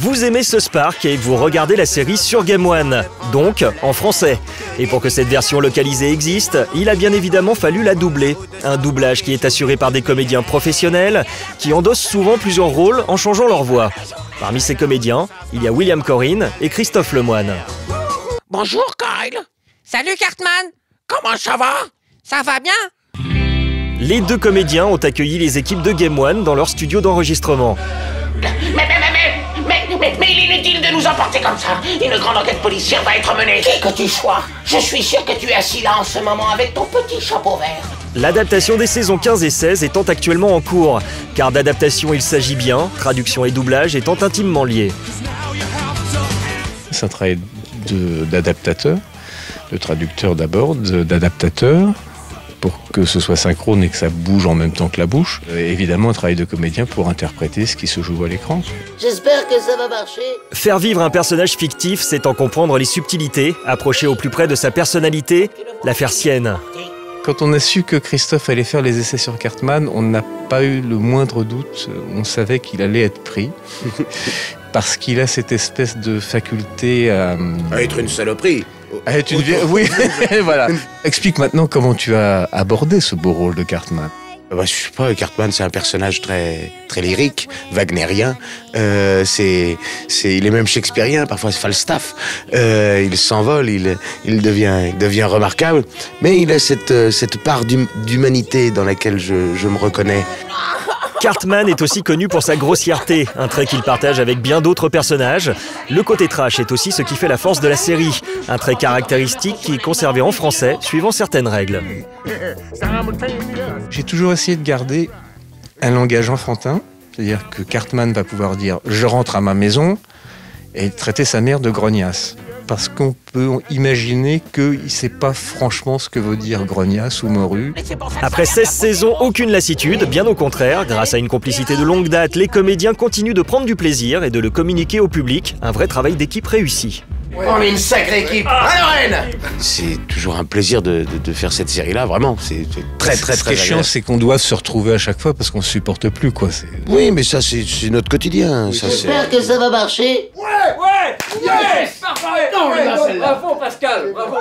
Vous aimez South Park et vous regardez la série sur Game One, donc en français. Et pour que cette version localisée existe, il a bien évidemment fallu la doubler. Un doublage qui est assuré par des comédiens professionnels qui endossent souvent plusieurs rôles en changeant leur voix. Parmi ces comédiens, il y a William Corrin et Christophe Lemoine. Bonjour Kyle. Salut Cartman. Comment ça va? Ça va bien? Les deux comédiens ont accueilli les équipes de Game One dans leur studio d'enregistrement. Mais il est inutile de nous emporter comme ça. Une grande enquête policière va être menée. Qui que tu sois, je suis sûr que tu es assis là en ce moment avec ton petit chapeau vert. L'adaptation des saisons 15 et 16 étant actuellement en cours, car d'adaptation il s'agit bien, traduction et doublage étant intimement liés. C'est un travail d'adaptateur, de traducteur d'abord, d'adaptateur, pour que ce soit synchrone et que ça bouge en même temps que la bouche. Et évidemment, un travail de comédien pour interpréter ce qui se joue à l'écran. J'espère que ça va marcher. Faire vivre un personnage fictif, c'est en comprendre les subtilités, approcher au plus près de sa personnalité, la faire sienne. Quand on a su que Christophe allait faire les essais sur Cartman, on n'a pas eu le moindre doute. On savait qu'il allait être pris. Parce qu'il a cette espèce de faculté à être une saloperie. Oui, voilà. Explique maintenant comment tu as abordé ce beau rôle de Cartman. Je sais pas, Cartman, c'est un personnage très lyrique, wagnérien. Il est même shakespearien, parfois c'est Falstaff. Il s'envole, il devient remarquable. Mais il a cette part d'humanité dans laquelle je me reconnais. Cartman est aussi connu pour sa grossièreté, un trait qu'il partage avec bien d'autres personnages. Le côté trash est aussi ce qui fait la force de la série, un trait caractéristique qui est conservé en français, suivant certaines règles. J'ai toujours essayé de garder un langage enfantin, c'est-à-dire que Cartman va pouvoir dire « je rentre à ma maison » et traiter sa mère de grognasse. Parce qu'on peut imaginer qu'il ne sait pas franchement ce que veut dire grognasse ou morue. Après 16 saisons, aucune lassitude, bien au contraire. Grâce à une complicité de longue date, les comédiens continuent de prendre du plaisir et de le communiquer au public. Un vrai travail d'équipe réussi. On est une sacrée équipe. À Lorraine. C'est toujours un plaisir de faire cette série-là, vraiment. C'est très Ce qui est chiant, c'est qu'on doit se retrouver à chaque fois parce qu'on ne supporte plus, quoi. Oui, mais ça, c'est notre quotidien. J'espère que ça va marcher. Ouais! Yes! Parfait! Non, bravo Pascal, bravo!